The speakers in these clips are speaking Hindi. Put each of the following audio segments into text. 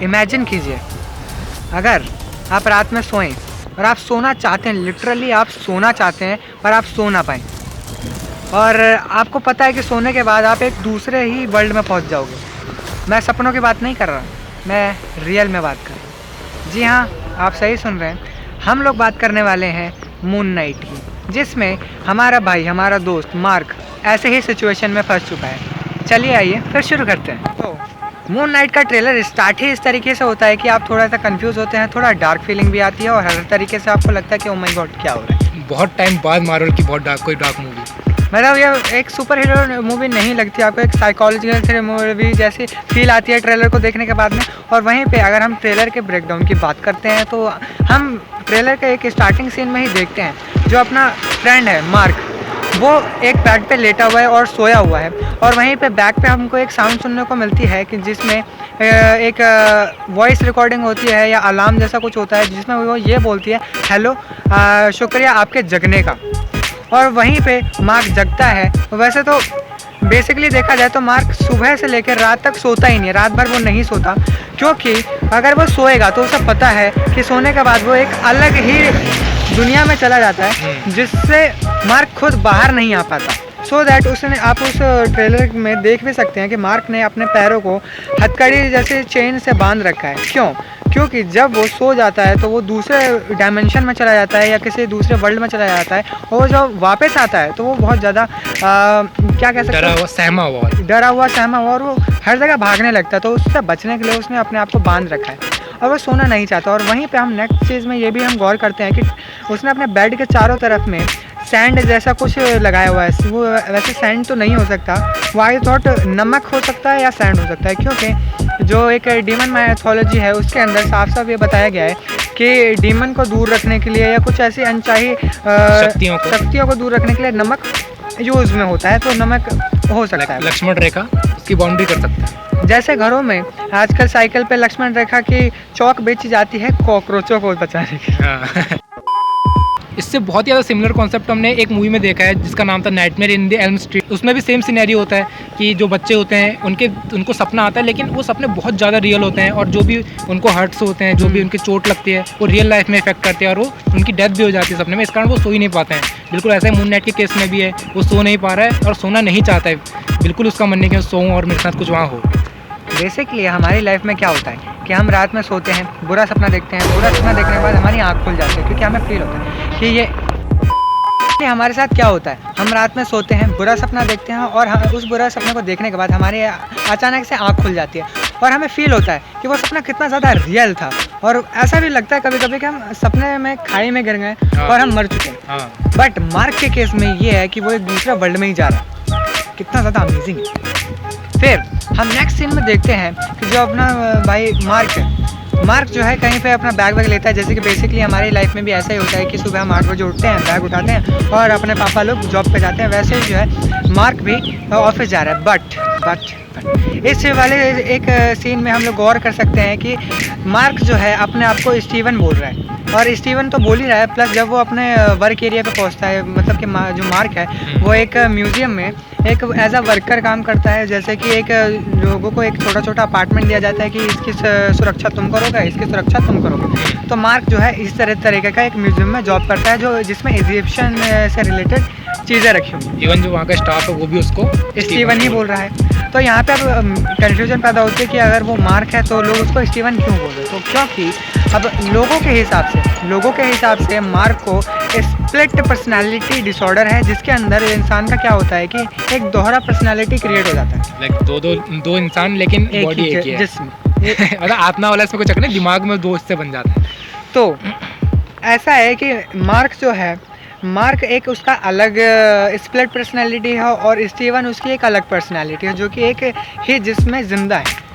इमेजिन कीजिए, अगर आप रात में सोएं और आप सोना चाहते हैं, लिटरली आप सोना चाहते हैं पर आप सो ना पाएँ, और आपको पता है कि सोने के बाद आप एक दूसरे ही वर्ल्ड में पहुंच जाओगे। मैं सपनों की बात नहीं कर रहा, मैं रियल में बात कर रहा हूँ। जी हाँ, आप सही सुन रहे हैं। हम लोग बात करने वाले हैं मून नाइट की, जिसमें हमारा भाई, हमारा दोस्त मार्क ऐसे ही सिचुएशन में फंस चुका है। चलिए आइए फिर शुरू करते हैं। तो मून नाइट का ट्रेलर स्टार्ट ही इस तरीके से होता है कि आप थोड़ा सा कंफ्यूज होते हैं, थोड़ा डार्क फीलिंग भी आती है और हर तरीके से आपको लगता है कि ओ माय गॉड क्या हो रहा है। बहुत टाइम बाद मार्वल की बहुत डार्क मूवी, मतलब ये एक सुपर हीरो मूवी नहीं लगती, आपको एक साइकोलॉजिकल मूवी जैसी फील आती है ट्रेलर को देखने के बाद में। और वहीं पे अगर हम ट्रेलर के ब्रेकडाउन की बात करते हैं तो हम ट्रेलर के एक स्टार्टिंग सीन में ही देखते हैं जो अपना फ्रेंड है मार्क, वो एक बेड पे लेटा हुआ है और सोया हुआ है, और वहीं पे बैक पे हमको एक साउंड सुनने को मिलती है कि जिसमें एक वॉइस रिकॉर्डिंग होती है या अलार्म जैसा कुछ होता है, जिसमें वो ये बोलती है हेलो, शुक्रिया आपके जगने का। और वहीं पे मार्क जगता है। वैसे तो बेसिकली देखा जाए तो मार्क सुबह से लेकर रात तक सोता ही नहीं, रात भर वो नहीं सोता, क्योंकि अगर वो सोएगा तो उसे पता है कि सोने के बाद वो एक अलग ही दुनिया में चला जाता है जिससे मार्क खुद बाहर नहीं आ पाता। सो दैट उसने, आप उस ट्रेलर में देख भी सकते हैं कि मार्क ने अपने पैरों को हथकड़ी जैसे चेन से बांध रखा है। क्यों? क्योंकि जब वो सो जाता है तो वो दूसरे डायमेंशन में चला जाता है या किसी दूसरे वर्ल्ड में चला जाता है, और जब वापस आता है तो वो बहुत ज़्यादा क्या कह सकते हैं, डरा हुआ सहमा हुआ, और वो हर जगह भागने लगता है। तो उससे बचने के लिए उसने अपने आप को बांध रखा है और वो सोना नहीं चाहता। और वहीं पे हम नेक्स्ट चीज़ में ये भी हम गौर करते हैं कि उसने अपने बेड के चारों तरफ में सैंड जैसा कुछ लगाया हुआ है। वो वैसे सैंड तो नहीं हो सकता, वो आई थॉट नमक हो सकता है या सैंड हो सकता है, क्योंकि जो एक डीमन माइथोलॉजी है उसके अंदर साफ साफ ये बताया गया है कि डीमन को दूर रखने के लिए या कुछ ऐसी अनचाही शक्तियों को दूर रखने के लिए नमक यूज़ में होता है। तो नमक हो सकता है, लक्ष्मण रेखा उसकी बाउंड्री कर सकता है। जैसे घरों में आजकल साइकिल पे लक्ष्मण रेखा की चौक बेची जाती है कॉकरोचों को बचाने की। इससे बहुत ही ज़्यादा सिमिलर कॉन्सेप्ट हमने एक मूवी में देखा है जिसका नाम था nightmare in the Elm street. उसमें भी सेम सिनेरियो होता है कि जो बच्चे होते हैं उनको सपना आता है, लेकिन वो सपने बहुत ज़्यादा रियल होते हैं, और जो भी उनको हर्ट्स होते हैं, जो भी उनकी चोट लगती है, वो रियल लाइफ में इफेक्ट करते हैं और वो उनकी डेथ भी हो जाती है सपने में। इस कारण वो सो ही नहीं पाते हैं। बिल्कुल ऐसा ही मून नाइट के केस में भी है, वो सो नहीं पा रहा है और सोना नहीं चाहता है। बिल्कुल उसका मन नहीं कि सोऊं और मेरे साथ कुछ वहाँ हो। बेसिकली हमारी लाइफ में क्या होता है कि हम रात में सोते हैं, बुरा सपना देखते हैं, बुरा सपना देखने के बाद हमारी आँख खुल जाती है, क्योंकि हमें फील होता है कि ये हमारे साथ क्या होता है। हम रात में सोते हैं, बुरा सपना देखते हैं, और हम उस बुरा सपने को देखने के बाद हमारे अचानक से आँख खुल जाती है और हमें फील होता है कि वो सपना कितना ज़्यादा रियल था। और ऐसा भी लगता है कभी कभी कि हम सपने में खाई में गिर गए और हम मर चुके हैं। बट मार्क के केस में ये है कि वो एक दूसरे वर्ल्ड में ही जा रहा है। कितना ज़्यादा अमेजिंग है। फिर हम नेक्स्ट सीन में देखते हैं कि जो अपना भाई मार्क जो है कहीं पे अपना बैग लेता है। जैसे कि बेसिकली हमारी लाइफ में भी ऐसा ही होता है कि सुबह हम 8 बजे उठते हैं, बैग उठाते हैं और अपने पापा लोग जॉब पे जाते हैं। वैसे ही जो है मार्क भी ऑफिस जा रहा है। बट इस वाले एक सीन में हम लोग गौर कर सकते हैं कि मार्क जो है अपने आप को स्टीवन बोल रहा है, और स्टीवन तो बोल ही रहा है, प्लस जब वो अपने वर्क एरिया पे पहुंचता है, मतलब कि जो मार्क है वो एक म्यूज़ियम में एक एज अ वर्कर काम करता है। जैसे कि एक लोगों को एक छोटा छोटा अपार्टमेंट दिया जाता है कि इसकी सुरक्षा तुम करोगे, इसकी सुरक्षा तुम करोगे। तो मार्क जो है इस तरीके का एक म्यूज़ियम में जॉब करता है जो जिसमें इजिप्शियन से रिलेटेड चीज़ें रखी हुई। इवन जो वहाँ का स्टाफ है वो भी उसको स्टीवन ही बोल रहा है। तो यहाँ पे अब कन्फ्यूजन पैदा होती है कि अगर वो मार्क है तो लोग उसको स्टीवन क्यों बोल रहे हैं। तो क्योंकि अब लोगों के हिसाब से मार्क को स्प्लिट पर्सनालिटी डिसऑर्डर है, जिसके अंदर इंसान का क्या होता है कि एक दोहरा पर्सनालिटी क्रिएट हो जाता है। लाइक दो इंसान लेकिन बॉडी एक ही है, जिसमें मतलब आत्मा वाला इसमें कुछ चक्कर नहीं, दिमाग में दो हिस्से बन जाते हैं। तो ऐसा है कि मार्क एक उसका अलग स्प्लिट पर्सनालिटी है और स्टीवन उसकी एक अलग पर्सनालिटी है जो कि एक ही जिसमें ज़िंदा है।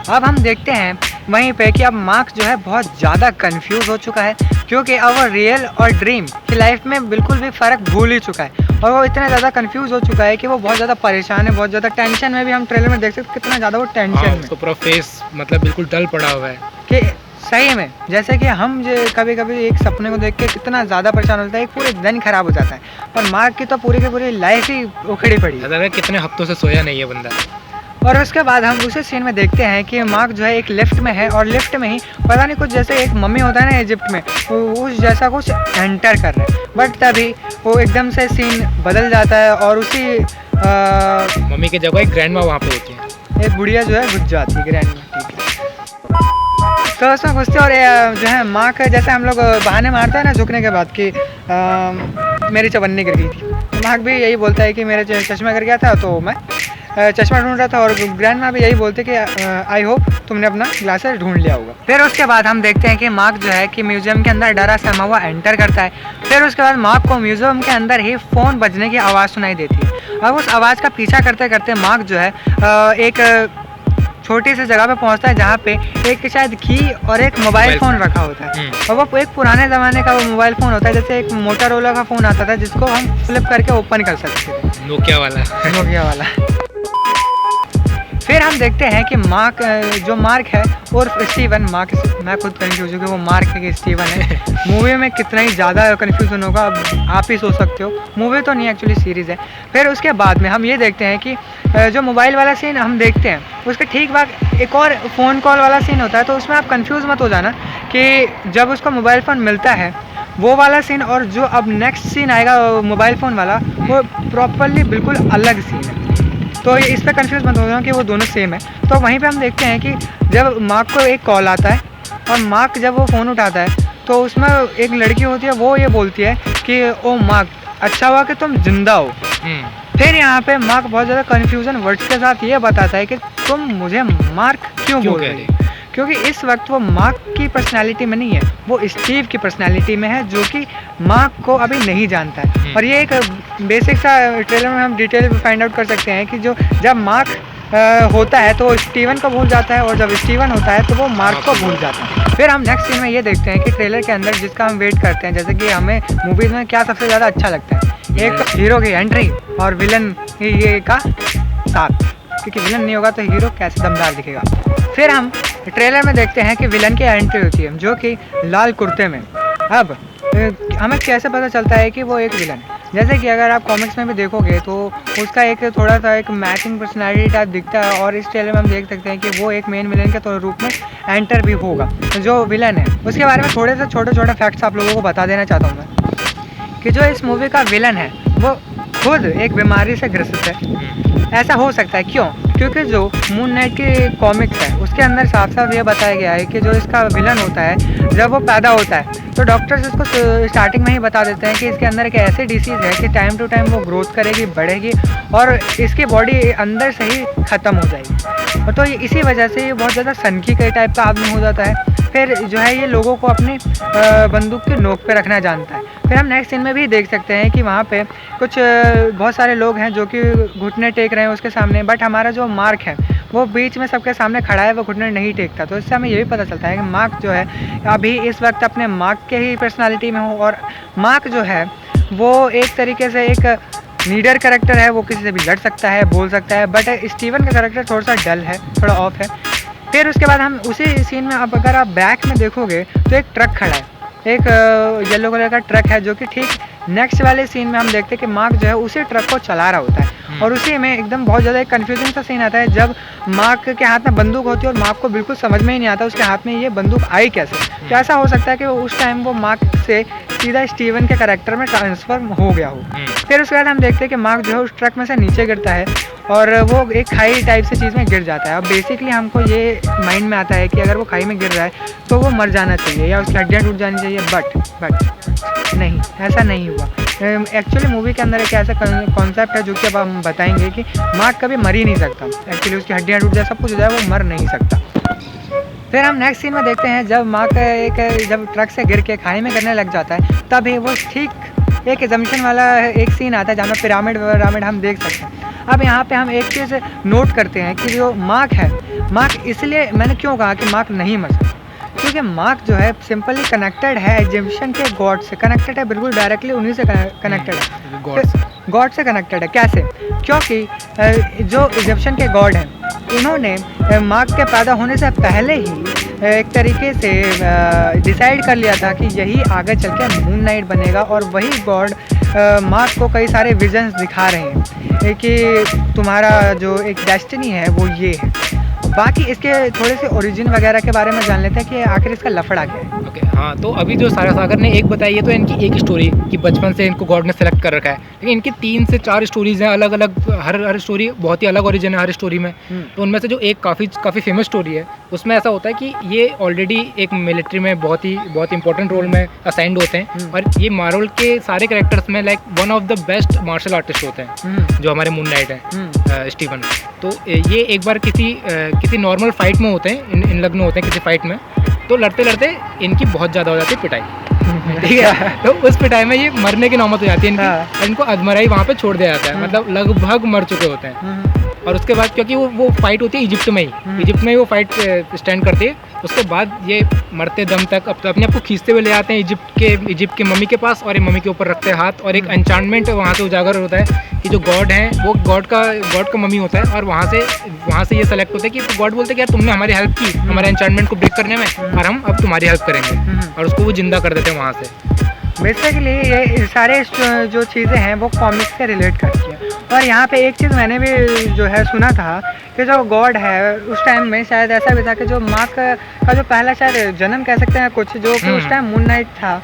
अब हम देखते हैं वहीं पे कि अब मार्क जो है बहुत ज़्यादा कंफ्यूज हो चुका है, क्योंकि अब वो रियल और ड्रीम की लाइफ में बिल्कुल भी फ़र्क भूल ही चुका है, और वो इतना ज़्यादा कंफ्यूज हो चुका है कि वो बहुत ज़्यादा परेशान है, बहुत ज़्यादा टेंशन में भी। हम ट्रेलर में देख सकते कितना ज़्यादा वो टेंशन में, उसको पूरा फेस मतलब बिल्कुल डल पड़ा हुआ है कि सही में जैसे कि हम जो कभी कभी एक सपने को देख के कितना ज़्यादा परेशान होता है, एक पूरे दिन खराब हो जाता है, पर मार्क की तो पूरी की पूरी लाइफ ही उखड़ी पड़ी है। कितने हफ्तों से सोया नहीं है बंदा। और उसके बाद हम उसी सीन में देखते हैं कि मार्क जो है एक लिफ्ट में है और लिफ्ट में ही पता नहीं कुछ जैसे एक मम्मी होता है ना इजिप्ट में, उस जैसा कुछ एंटर कर रहा है। बट तभी वो एकदम से सीन बदल जाता है और उसी मम्मी की जगह एक ग्रैंड माँ वहाँ पे होती है, एक बुढ़िया जो है घुस जाती है ग्रैंड में। तो उसमें घुसते और जो है मार्क जैसे हम लोग बहाने मारते हैं ना झुकने के बाद कि मेरी चवन्नी गिर गई थी, तो मार्क भी यही बोलता है कि मेरा चश्मा गिर गया था तो मैं चश्मा ढूंढ रहा था, और ग्रैंड माँ भी यही बोलते कि आई होप तुमने अपना ग्लासेस ढूंढ लिया होगा। फिर उसके बाद हम देखते हैं कि मार्क जो है कि म्यूजियम के अंदर डरा सहमा हुआ एंटर करता है। फिर उसके बाद मार्क को म्यूजियम के अंदर ही फ़ोन बजने की आवाज़ सुनाई देती है। अब उस आवाज़ का पीछा करते करते मार्क जो है एक छोटी सी जगह पे पहुंचता है जहाँ पे एक शायद की और एक मोबाइल फ़ोन रखा होता है, और वो एक पुराने ज़माने का वो मोबाइल फ़ोन होता है, जैसे एक मोटोरोला का फ़ोन आता था जिसको हम फ्लिप करके ओपन कर सकते थे, नोकिया वाला। फिर हम देखते हैं कि मार्क है और स्टीवन, मैं खुद कन्फ्यूज हूँ कि वो मार्क है कि स्टीवन है। मूवी में कितना ही ज़्यादा कन्फ्यूजन होगा अब आप ही सोच सकते हो, मूवी तो नहीं एक्चुअली सीरीज़ है। फिर उसके बाद में हम ये देखते हैं कि जो मोबाइल वाला सीन हम देखते हैं उसके ठीक बाद एक और फ़ोन कॉल वाला सीन होता है, तो उसमें आप कंफ्यूज मत हो जाना कि जब उसको मोबाइल फ़ोन मिलता है वो वाला सीन और जो अब नेक्स्ट सीन आएगा मोबाइल फ़ोन वाला वो प्रॉपरली बिल्कुल अलग सीन है, तो इस पर कंफ्यूज मत हो जाना कि वो दोनों सेम है। तो वहीं पे हम देखते हैं कि जब मार्क को एक कॉल आता है और मार्क जब वो फ़ोन उठाता है तो उसमें एक लड़की होती है, वो ये बोलती है कि ओ मार्क अच्छा हुआ कि तुम जिंदा हो। फिर यहाँ पे मार्क बहुत ज़्यादा कन्फ्यूज़न वर्ड्स के साथ ये बताता है कि तुम मुझे मार्क क्यों बोल रहे हो, क्योंकि इस वक्त वो मार्क की पर्सनालिटी में नहीं है, वो स्टीव की पर्सनालिटी में है जो कि मार्क को अभी नहीं जानता है। और ये एक बेसिक सा ट्रेलर में हम डिटेल फाइंड आउट कर सकते हैं कि जब मार्क होता है तो स्टीवन को भूल जाता है, और जब स्टीवन होता है तो वो मार्क को भूल जाता है। फिर हम नेक्स्ट सीन में ये देखते हैं कि ट्रेलर के अंदर जिसका हम वेट करते हैं, जैसे कि हमें मूवीज़ में क्या सबसे ज़्यादा अच्छा लगता है, एक हीरो की एंट्री और विलन ये का साथ, क्योंकि विलन नहीं होगा तो हीरो कैसे दमदार दिखेगा। फिर हम ट्रेलर में देखते हैं कि विलन की एंट्री होती है जो कि लाल कुर्ते में। अब हमें कैसे पता चलता है कि वो एक विलन है, जैसे कि अगर आप कॉमिक्स में भी देखोगे तो उसका एक थोड़ा सा एक मैचिंग पर्सनालिटी टाइप दिखता है, और इस ट्रेलर में हम देख सकते हैं कि वो एक मेन विलन के रूप में एंटर भी होगा जो विलन है। उसके बारे में थोड़े से छोटे फैक्ट्स आप लोगों को बता देना चाहता हूँ मैं कि जो इस मूवी का विलन है वो खुद एक बीमारी से ग्रसित है। ऐसा हो सकता है क्यों? क्योंकि जो मून नाइट की कॉमिक्स है उसके अंदर साफ साफ ये बताया गया है कि जो इसका विलन होता है जब वो पैदा होता है तो डॉक्टर्स इसको स्टार्टिंग में ही बता देते हैं कि इसके अंदर एक ऐसी डिसीज़ है कि टाइम टू टाइम वो ग्रोथ करेगी, बढ़ेगी और इसकी बॉडी अंदर से ही ख़त्म हो जाएगी। और तो इसी वजह से ये बहुत ज़्यादा सनकी के टाइप का आदमी हो जाता है। फिर जो है ये लोगों को अपनी बंदूक की नोक पे रखना जानता है। फिर हम नेक्स्ट सीन में भी देख सकते हैं कि वहाँ पे कुछ बहुत सारे लोग हैं जो कि घुटने टेक रहे हैं उसके सामने, बट हमारा जो मार्क है वो बीच में सबके सामने खड़ा है, वो घुटने नहीं टेकता। तो इससे हमें ये भी पता चलता है कि मार्क जो है अभी इस वक्त अपने मार्क के ही पर्सनालिटी में हो, और मार्क जो है वो एक तरीके से एक लीडर कैरेक्टर है, वो किसी से भी लड़ सकता है, बोल सकता है, बट स्टीवन का कैरेक्टर थोड़ा सा डल है, थोड़ा ऑफ है। फिर उसके बाद हम उसी सीन में अब अगर आप बैक में देखोगे तो एक ट्रक खड़ा है, एक येलो कलर का ट्रक है जो कि ठीक नेक्स्ट वाले सीन में हम देखते हैं कि मार्क जो है उसी ट्रक को चला रहा होता है। और उसी में एकदम बहुत ज़्यादा एक कन्फ्यूजिंग सा सीन आता है जब मार्क के हाथ में बंदूक होती है और मार्क को बिल्कुल समझ में ही नहीं आता उसके हाथ में ये बंदूक आई कैसे। तो ऐसा हो सकता है कि उस टाइम वो मार्क से सीधा स्टीवन के कैरेक्टर में ट्रांसफर हो गया हो। फिर उसके बाद हम देखते हैं कि मार्क जो है उस ट्रक में से नीचे गिरता है और वो एक खाई टाइप से चीज़ में गिर जाता है। अब बेसिकली हमको ये माइंड में आता है कि अगर वो खाई में गिर रहा है तो वो मर जाना चाहिए या उसकी हड्डियाँ टूट जानी चाहिए, बट नहीं, ऐसा नहीं हुआ। एक्चुअली मूवी के अंदर एक ऐसा कॉन्सेप्ट है जो कि अब हम बताएंगे कि मार्क कभी मर ही नहीं सकता। एक्चुअली उसकी हड्डियाँ टूट जाए, सब कुछ हो जाए, वो मर नहीं सकता। फिर हम नेक्स्ट सीन में देखते हैं जब मार्क जब ट्रक से गिर के खाई में गिरने लग जाता है तभी वो ठीक एक एजम्पशन वाला एक सीन आता है जहाँ पर पिरामिड हम देख सकते हैं। अब यहाँ पे हम एक चीज़ नोट करते हैं कि जो मार्क है, मार्क इसलिए मैंने क्यों कहा कि मार्क नहीं मर सकता, क्योंकि मार्क जो है सिंपली कनेक्टेड है इजिप्शियन के गॉड से, कनेक्टेड है, बिल्कुल डायरेक्टली उन्हीं से कनेक्टेड है, गॉड से कनेक्टेड है। कैसे? क्योंकि जो इजिप्शियन के गॉड हैं उन्होंने मार्क के पैदा होने से पहले ही एक तरीके से डिसाइड कर लिया था कि यही आगे चल के मून नाइट बनेगा और वही गॉड मार्क को कई सारे विजन्स दिखा रहे हैं कि तुम्हारा जो एक डेस्टिनी है वो ये है। बाकी इसके थोड़े से ओरिजिन वगैरह के बारे में जान लेते हैं कि आखिर इसका लफड़ा क्या है। ओके हाँ, तो अभी जो सारा सागर ने एक बताई है तो इनकी एक स्टोरी कि बचपन से इनको गॉड ने सेलेक्ट कर रखा है, लेकिन इनकी 3 से 4 स्टोरीज हैं अलग अलग, हर स्टोरी बहुत ही अलग ओरिजिन है हर स्टोरी में। तो उनमें से जो एक काफ़ी फेमस स्टोरी है उसमें ऐसा होता है कि ये ऑलरेडी एक मिलिट्री में बहुत इंपॉर्टेंट रोल में असाइंड होते हैं और ये मार्वल के सारे कैरेक्टर्स में like one of the best martial artist होते हैं जो हमारे मून नाइट है स्टीवन। तो ये एक बार किसी नॉर्मल फाइट में होते हैं, इन लग्न होते हैं किसी फाइट में, तो लड़ते लड़ते इनकी बहुत ज़्यादा हो जाती है पिटाई, ठीक है। तो उस पिटाई में ये मरने की नौबत हो जाती है इनकी, इनको अधमराई वहाँ पे छोड़ दिया जाता है, मतलब लगभग मर चुके होते हैं। और उसके बाद क्योंकि वो फाइट होती है इजिप्ट में ही वो फाइट स्टैंड करती है, उसके बाद ये मरते दम तक अपने आप को खींचते हुए ले आते हैं इजिप्ट के मम्मी के पास, और ये मम्मी के ऊपर रखते हैं हाथ, और एक एन्चांटमेंट वहाँ से उजागर होता है कि जो गॉड है वो गॉड का मम्मी होता है, और वहाँ से ये सेलेक्ट होता है कि गॉड बोलते हैं कि यार तुमने हमारी हेल्प की हमारे एन्चांटमेंट को ब्रेक करने में, और हम अब तुम्हारी हेल्प करेंगे, और उसको वो जिंदा कर देते हैं वहाँ से। बेसिकली ये सारे जो चीज़ें हैं वो कॉमिक्स से रिलेट करती हैं। और यहाँ पे एक चीज़ मैंने भी जो है सुना था कि जो गॉड है उस टाइम में शायद ऐसा भी था कि जो मार्क का जो पहला शायद जन्म कह सकते हैं कुछ, जो कि उस टाइम मून नाइट था,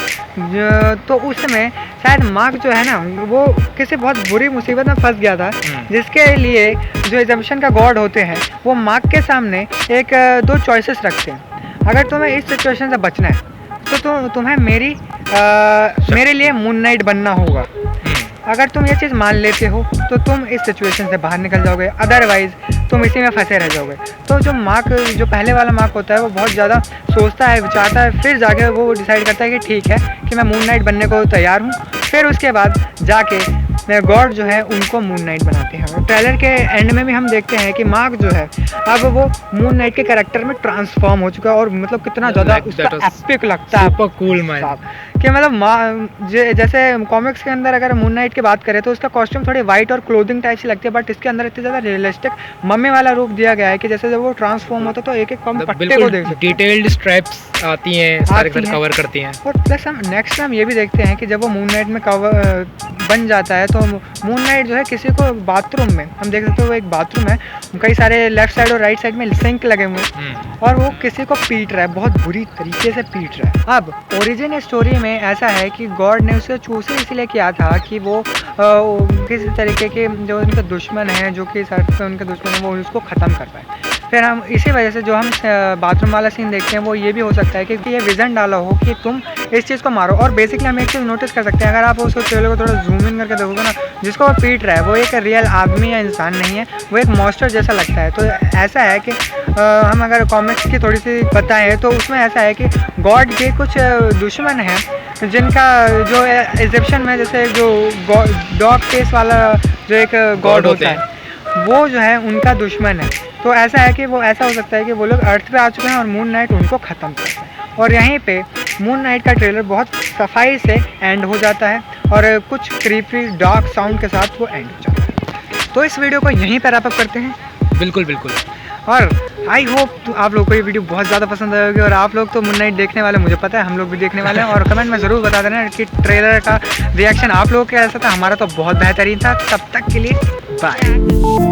तो उस समय शायद मार्क जो है ना वो किसी बहुत बुरी मुसीबत में फंस गया था, जिसके लिए जो इजिप्शियन का गॉड होते हैं वो मार्क के सामने एक 2 चॉइसेस रखते हैं। अगर तुम्हें इस सिचुएशन से बचना है तो तुम्हें मेरे लिए मून नाइट बनना होगा। अगर तुम ये चीज़ मान लेते हो तो तुम इस सिचुएशन से बाहर निकल जाओगे, अदरवाइज़ तुम इसी में फंसे रह जाओगे। तो जो पहले वाला मार्क होता है वो बहुत ज़्यादा सोचता है, विचारता है, फिर जाके वो डिसाइड करता है कि ठीक है कि मैं मून नाइट बनने को तैयार हूँ। फिर उसके बाद जाके गॉड जो है उनको मून नाइट बनाते हैं। और ट्रेलर के एंड में भी हम देखते हैं कि मार्क जो है अब वो मून नाइट के कैरेक्टर में ट्रांसफॉर्म हो चुका है, और मतलब कितना ज़्यादा उसका एपिक लगता है, सुपर कूल मैन, कि मतलब जैसे कॉमिक्स के अंदर अगर मून नाइट की बात करें तो उसका कॉस्ट्यूम थोड़ी वाइट और क्लोथिंग टाइप से लगती है, बट इसके अंदर इतनी ज़्यादा रियलिस्टिक मम्मी वाला रूप दिया गया है कि जैसे जब वो ट्रांसफॉर्म होता है तो एक फॉर्म पट्टे को देख सकते हैं, डिटेल्ड स्ट्रैप्स आती हैं, सारे कवर करती हैं। और प्लस हम नेक्स्ट टाइम ये भी देखते हैं कि जब वो मून नाइट में कवर बन जाता है तो मून नाइट जो है किसी को बाथरूम में, हम देख सकते हो वो एक बाथरूम है, कई सारे लेफ्ट साइड और राइट साइड में सिंक लगे हुए हैं, और वो किसी को पीट रहा है, बहुत बुरी तरीके से पीट रहा है। अब ओरिजिन स्टोरी में ऐसा है कि गॉड ने उसे चूज इसलिए किया था कि वो किसी तरीके के जो उनके दुश्मन हैं, जो कि उनके दुश्मन हैं, वो उसको ख़त्म कर पाए। फिर हम इसी वजह से जो हम बाथरूम वाला सीन देखते हैं वो ये भी हो सकता है कि ये विज़न डाला हो कि तुम इस चीज़ को मारो। और बेसिकली हम एक चीज़ नोटिस कर सकते हैं, अगर आप उसको ट्रेलर को थोड़ा जूम इन करके देखोगे ना, जिसको वो पीट रहा है वो एक रियल आदमी या इंसान नहीं है, वो एक मॉन्स्टर जैसा लगता है। तो ऐसा है कि हम अगर कॉमिक्स की थोड़ी सी बताएं तो उसमें ऐसा है कि गॉड के कुछ दुश्मन हैं जिनका जो इजिप्शियन में जैसे जो डॉग फेस वाला जो एक गॉड होता है वो जो है उनका दुश्मन है। तो ऐसा है कि वो ऐसा हो सकता है कि वो लोग अर्थ पे आ चुके हैं और मून नाइट उनको ख़त्म करता है। और यहीं पे मून नाइट का ट्रेलर बहुत सफाई से एंड हो जाता है और कुछ क्रीपी डार्क साउंड के साथ वो एंड हो जाता है। तो इस वीडियो को यहीं पर रैप अप करते हैं। बिल्कुल। और आई होप आप लोगों को ये वीडियो बहुत ज़्यादा पसंद आएगी, और आप लोग तो मून नाइट देखने वाले, मुझे पता है हम लोग भी देखने वाले हैं। और कमेंट में ज़रूर बता देना कि ट्रेलर का रिएक्शन आप लोगों का कैसा था। हमारा तो बहुत बेहतरीन था। तब तक के लिए बाय।